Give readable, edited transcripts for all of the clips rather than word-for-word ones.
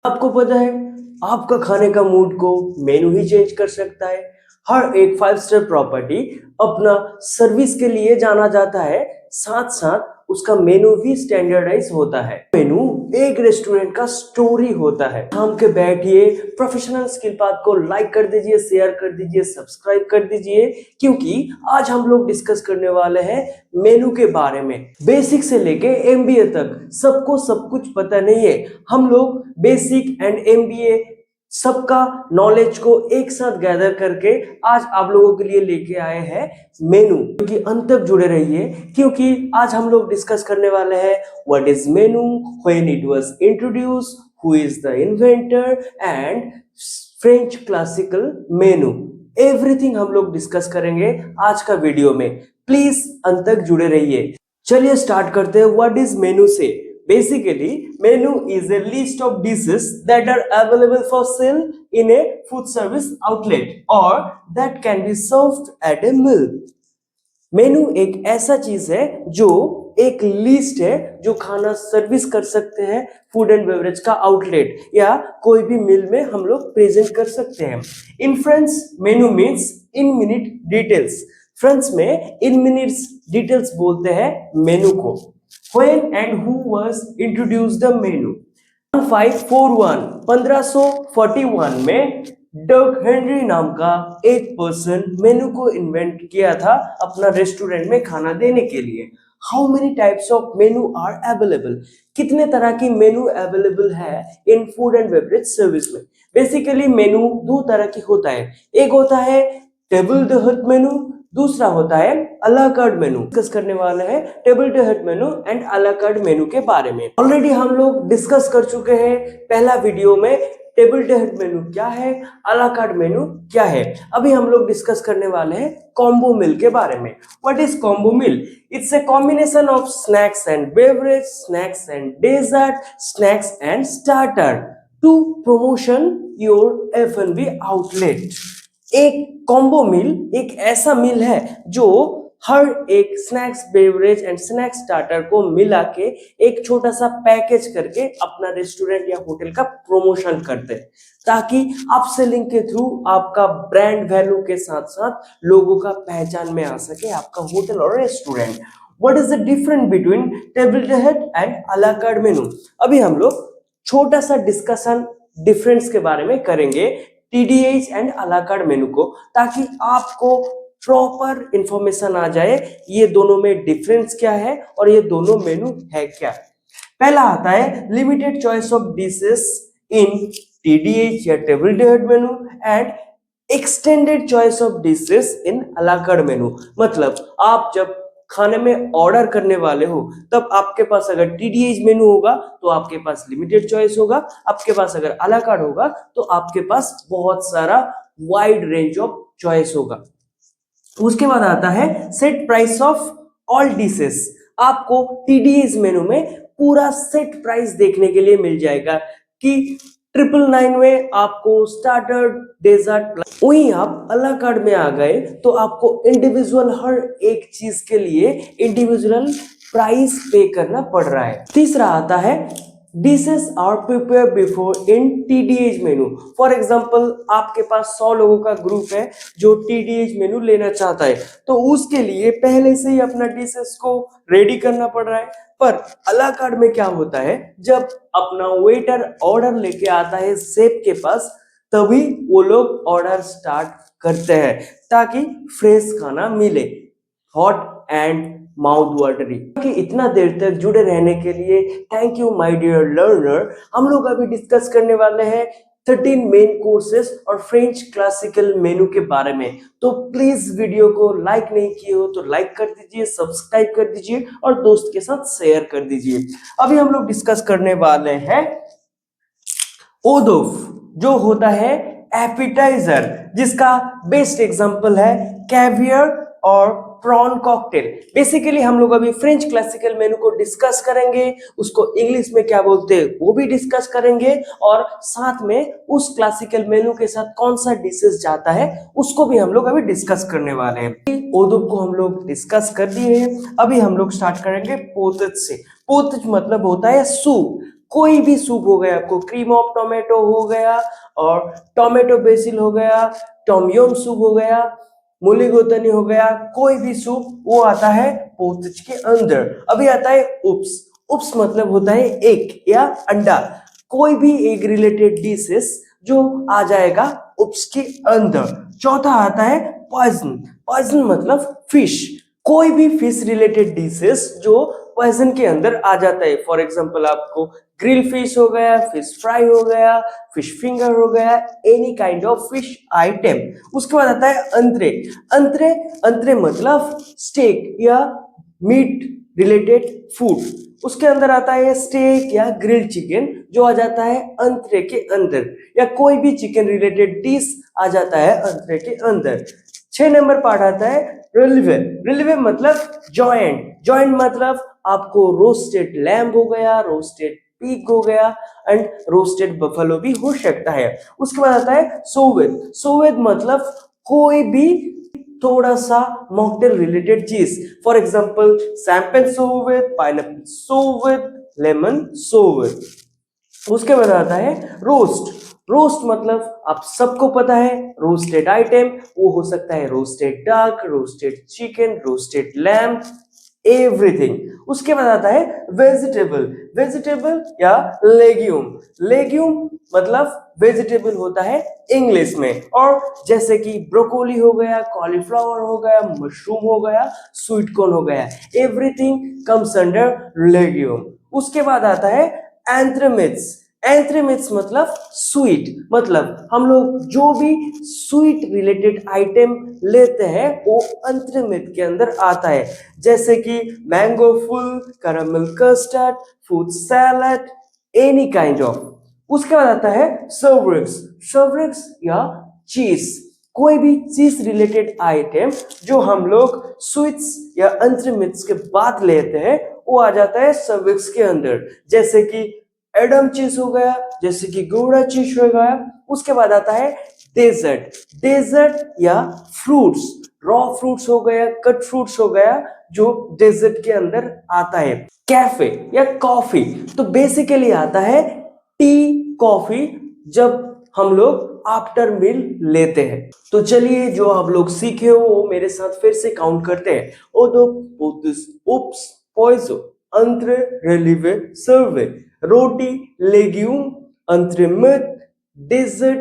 आपको पता है आपका खाने का मूड को मेनू ही चेंज कर सकता है। हर एक 5 स्टार प्रॉपर्टी अपना सर्विस के लिए जाना जाता है, साथ साथ उसका मेनू भी स्टैंडर्डाइज होता है। मेनू एक रेस्टोरेंट का स्टोरी होता है। हम के बैठिए, प्रोफेशनल स्किल पाथ को लाइक कर दीजिए, शेयर कर दीजिए, सब्सक्राइब कर दीजिए, क्योंकि आज हम लोग डिस्कस करने वाले हैं मेनू के बारे में। बेसिक से लेके एमबीए तक सबको सब कुछ पता नहीं है। हम लोग बेसिक एंड एमबीए सबका नॉलेज को एक साथ गैदर करके आज आप लोगों के लिए लेके आए हैं मेनू, क्योंकि अंत तक जुड़े रहिए, क्योंकि आज हम लोग डिस्कस करने वाले हैं what is menu, when it was introduce, who is the inventor and French classical menu. Everything हम लोग डिस्कस करेंगे आज का वीडियो में। प्लीज अंत तक जुड़े रहिए। चलिए स्टार्ट करते हैं व्हाट इज मेनू से। Basically, menu is a list of dishes that are available for sale in a food service outlet or that can be served at a meal. मेनू एक ऐसा चीज है जो एक लिस्ट है जो खाना सर्विस कर सकते हैं फूड एंड बेवरेज का आउटलेट या कोई भी मिल में हम लोग प्रेजेंट कर सकते हैं। In French menu means in minute details. French में इन मिनट्स डिटेल्स बोलते हैं मेनू को। When and who was introduced the menu? 1541 में डग हेनरी नाम का एक पर्सन मेनू को इन्वेंट किया था अपना रेस्टोरेंट में खाना देने के लिए। How many types of menu are available? कितने तरह की मेनू अवेलेबल है in food and beverage service में? बेसिकली मेनू दो तरह की होता है। एक होता है टेबल द हट मेनू, दूसरा होता है अला कार्ड मेनू। डिस्कस करने वाले हैं table to head menu and a la carte menu के बारे में। ऑलरेडी हम लोग डिस्कस कर चुके हैं पहला वीडियो में टेबल टू हेड मेनू क्या है, अला कार्ड मेनू क्या है। अभी हम लोग डिस्कस करने वाले हैं कॉम्बो मील के बारे में। What is combo meal? It's a combination of snacks and beverage, snacks and dessert, snacks and starter to promotion your F&B outlet. एक कॉम्बो मील एक ऐसा मील है जो हर एक snacks, beverage and snacks starter को मिला के एक छोटा सा पैकेज करके अपना रेस्टोरेंट या होटल का प्रमोशन करते हैं, ताकि अपसेलिंग के थ्रू आपका ब्रांड वैल्यू के साथ साथ लोगों का पहचान में आ सके आपका होटल और restaurant. What is the difference between table to head and a la carte menu? अभी हम लोग छोटा सा डिस्कशन डिफरेंस के बारे में करेंगे, टीडीएच एंड अला कार्ड मेनू को, ताकि आपको प्रॉपर इंफॉर्मेशन आ जाए ये दोनों में डिफरेंस क्या है और ये दोनों मेनू है क्या। पहला आता है limited choice of dishes in TDH या table to head menu and extended choice of dishes in a la carte मेनू। मतलब आप जब खाने में ऑर्डर करने वाले हो तब आपके पास अगर टीडीएच मेनू होगा तो आपके पास लिमिटेड चॉइस होगा, आपके पास अगर अला कार्ड होगा तो आपके पास बहुत सारा वाइड रेंज ऑफ चॉइस होगा। उसके बाद आता है set price of all dishes. आपको टीडीएच मेनू में पूरा सेट प्राइस देखने के लिए मिल जाएगा कि 999 में आपको स्टार्टर, डेजर्ट। वहीं आप अला कार्ड में आ गए तो आपको इंडिविजुअल हर एक चीज के लिए इंडिविजुअल प्राइस पे करना पड़ रहा है। तीसरा आता है dishes are prepare before in TDH menu. For example आपके पास 100 लोगों का ग्रुप है जो टीडीएच मेनू लेना चाहता है, तो उसके लिए पहले से ही अपना डिशेस को रेडी करना पड़ रहा है। पर अला कार्ड में क्या होता है, जब अपना वेटर ऑर्डर लेके आता है शेफ के पास तभी वो लोग ऑर्डर स्टार्ट करते हैं, ताकि फ्रेश खाना मिले, हॉट एंड माउथ वाटरी। कि इतना देर तक जुड़े रहने के लिए thank you my dear learner. हम लोग अभी डिस्कस करने वाले हैं 13 मेन कोर्सेस और फ्रेंच क्लासिकल मेनू के बारे में। तो प्लीज वीडियो को लाइक नहीं किए हो तो लाइक कर दीजिए, सब्सक्राइब कर दीजिए और दोस्त के साथ शेयर कर दीजिए। अभी हम लोग डिस्कस करने वाले हैं ओदोफ, जो होता है एपिटाइजर, जिसका बेस्ट एग्जांपल है कैवियर और प्रॉन कॉकटेल। बेसिकली हम लोग अभी फ्रेंच क्लासिकल मेनू को डिस्कस करेंगे, उसको इंग्लिश में क्या बोलते हैं वो भी डिस्कस करेंगे, और साथ में उस क्लासिकल मेनू के साथ कौन सा डिशेस जाता है उसको भी हम लोग अभी डिस्कस करने वाले हैं। ओदुप को हम लोग डिस्कस कर दिए हैं। अभी हम लोग स्टार्ट करेंगे पोतच से। पोतच मतलब होता है सूप। कोई भी सूप हो गया, आपको क्रीम ऑफ टोमेटो हो गया और टोमेटो बेसिल हो गया, टॉम यम सूप हो गया, मूलीगोतनी हो गया, कोई भी सूप वो आता है पोटज के अंदर। अभी आता है उप्स। उप्स मतलब होता है एग या अंडा, कोई भी एग रिलेटेड डिशेस जो आ जाएगा उप्स के अंदर। चौथा आता है पॉइजन। पॉइजन मतलब फिश, कोई भी फिश रिलेटेड डिशेस जो पॉइजन के अंदर आ जाता है। फॉर एग्जांपल आपको ग्रिल फिश हो गया, फिश फ्राई हो गया, फिश फिंगर हो गया, any kind of fish item. उसके बाद आता है अंतरे। अंतरे अंतरे मतलब स्टेक या मीट रिलेटेड फूड। उसके अंदर आता है स्टेक या ग्रिल्ड चिकन जो आ जाता है अंतरे के अंदर, या कोई भी चिकन रिलेटेड डिश आ जाता है अंतरे के अंदर। 6 नंबर पार्ट आता है रेलवे। रेलवे मतलब जॉइंट। जॉइंट मतलब आपको रोस्टेड लैम्ब हो गया, रोस्टेड पिग हो गया एंड रोस्टेड बफेलो भी हो सकता है। उसके बाद आता है सोवेद। सोवेद मतलब कोई भी थोड़ा सा मॉकटेल रिलेटेड चीज। For example champagne sorbet, pineapple sorbet, lemon sorbet. उसके बाद आता है रोस्ट। रोस्ट मतलब आप सबको पता है रोस्टेड आइटम, वो हो सकता है roasted duck, roasted chicken, roasted lamb, everything. उसके बाद आता है वेजिटेबल। वेजिटेबल या लेग्यूम। लेग्यूम मतलब वेजिटेबल होता है इंग्लिश में, और जैसे कि ब्रोकोली हो गया, कॉलीफ्लावर हो गया, मशरूम हो गया, स्वीट कॉर्न हो गया, एवरीथिंग कम्स अंडर लेग्यूम। उसके बाद आता है एंथ्रेमिट्स। एंथ्रेमिट्स मतलब स्वीट, मतलब हम लोग जो भी स्वीट रिलेटेड आइटम लेते हैं वो एंथ्रेमिट के अंदर आता है, जैसे कि mango full, caramel custard, fruit salad, any kind of. उसके बाद आता है सर्वरिक्स। सर्वरिक्स या चीज, कोई भी चीज रिलेटेड आइटम जो हम लोग स्वीट्स या एंथ्रेमिट्स के बाद लेते हैं वो आ जाता है सर्विक्स के अंदर, जैसे कि एडम चीज हो गया, जैसे कि गौड़ा चीज हो गया। उसके बाद आता है डेजर्ट। डेजर्ट या फ्रूट्स, रॉ फ्रूट्स हो गया, कट फ्रूट्स हो गया, जो डेजर्ट के अंदर आता है। कैफे या कॉफी, तो बेसिकली आता है टी कॉफी जब हम लोग आफ्टर मील लेते हैं। तो चलिए जो आप लोग सीखे हो वो मेरे साथ फिर से काउंट करते हैं। ओदो, पोतिस, उप्स, पॉइजो, अंतरे, रेलिवे, सर्वे, रोटी, लेग्यूम, अंतरिमित, डेजर्ट,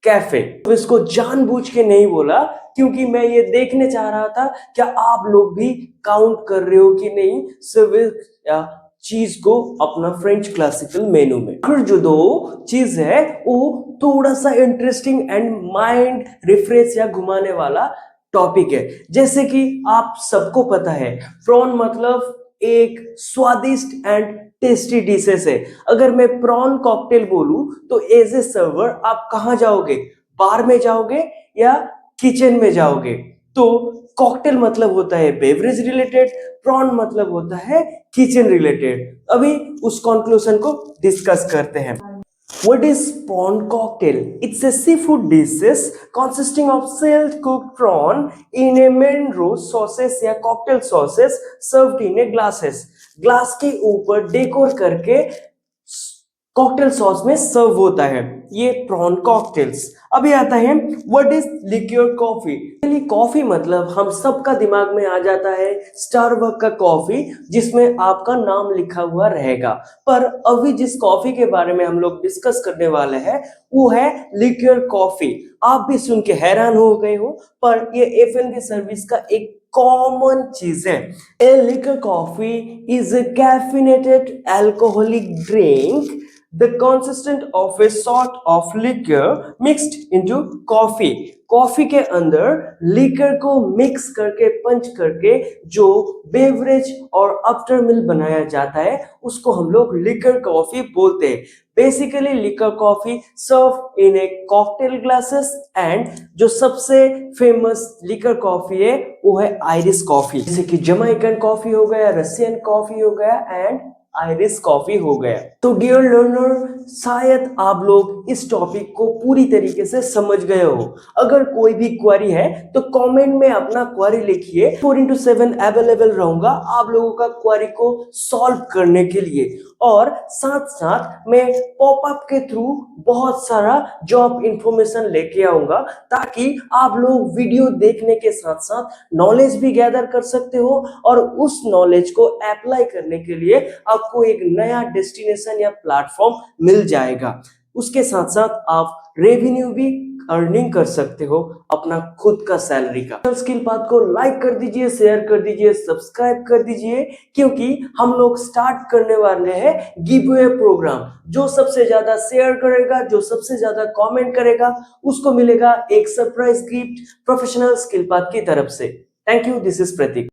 कैफे। तो इसको जानबूझ के नहीं बोला क्योंकि मैं ये देखने चाह रहा था क्या आप लोग भी काउंट कर रहे हो कि नहीं सर्विस या चीज को अपना फ्रेंच क्लासिकल मेनू में। फिर जो दो चीज है वो थोड़ा सा इंटरेस्टिंग एंड माइंड रिफ्रेश या घुमाने वाला टॉपिक है। जैसे कि आप सबको पता है प्रॉन मतलब एक स्वादिष्ट एंड टेस्टी डिशेस है। अगर मैं प्रॉन कॉकटेल बोलूं तो एज ए सर्वर आप कहां जाओगे, बार में जाओगे या किचन में जाओगे। तो कॉकटेल मतलब होता है बेवरेज रिलेटेड, प्रॉन मतलब होता है किचन रिलेटेड। अभी उस कंक्लूजन को डिस्कस करते हैं। What is prawn cocktail? It's a seafood dishes consisting of shelled cooked prawn in a main roast sauces या cocktail sauces served in a glasses. Glass के ऊपर डेकोर करके कॉकटेल सॉस में सर्व होता है ये प्रॉन कॉकटेल्स। अभी आता है व्हाट इज लिक्योर कॉफी। कॉफी मतलब हम सबका दिमाग में आ जाता है स्टारबक का कॉफी जिसमें आपका नाम लिखा हुआ रहेगा, पर अभी जिस कॉफी के बारे में हम लोग डिस्कस करने वाले हैं वो है लिक्योर कॉफी। आप भी सुन के हैरान हो गए हो, पर ये एफ&बी सर्विस का एक कॉमन चीज है। A liqueur coffee is a caffeinated alcoholic drink the consistent of a sort of liquor mixed into coffee। Coffee के अंदर लिकर को मिक्स करके पंच करके जो बेवरेज और आफ्टर मिल बनाया जाता है उसको हम लोग लिकर कॉफी बोलते हैं। Basically liqueur coffee serve in a cocktail glasses and जो सबसे फेमस लिकर कॉफी है वो है आयरिश कॉफी, जैसे कि जमैकन कॉफी हो गया, रशियन कॉफी हो गया एंड आयरिस कॉफी हो गया। तो डियर लर्नर, शायद आप लोग इस टॉपिक को पूरी तरीके से समझ गए हो। अगर कोई भी क्वेरी है तो कमेंट में अपना क्वेरी लिखिए। 4x7 अवेलेबल रहूंगा आप लोगों का क्वेरी को सॉल्व करने के लिए। और साथ साथ मैं पॉपअप के थ्रू बहुत सारा जॉब इंफॉर्मेशन लेके आऊंगा, ताकि आप लोग वीडियो देखने के साथ साथ नॉलेज भी गैदर कर सकते हो और उस नॉलेज को अप्लाई करने के लिए आपको एक नया डेस्टिनेशन या प्लेटफॉर्म मिल जाएगा। उसके साथ साथ आप रेवेन्यू भी अर्निंग कर सकते हो अपना खुद का सैलरी का। स्किल पाथ को लाइक कर दीजिए, शेयर कर दीजिए, सब्सक्राइब कर दीजिए, क्योंकि हम लोग स्टार्ट करने वाले हैं गिव अवे प्रोग्राम। जो सबसे ज्यादा शेयर करेगा, जो सबसे ज्यादा कमेंट करेगा, उसको मिलेगा एक surprise gift professional skill path की तरफ से। Thank you, this is Prateek.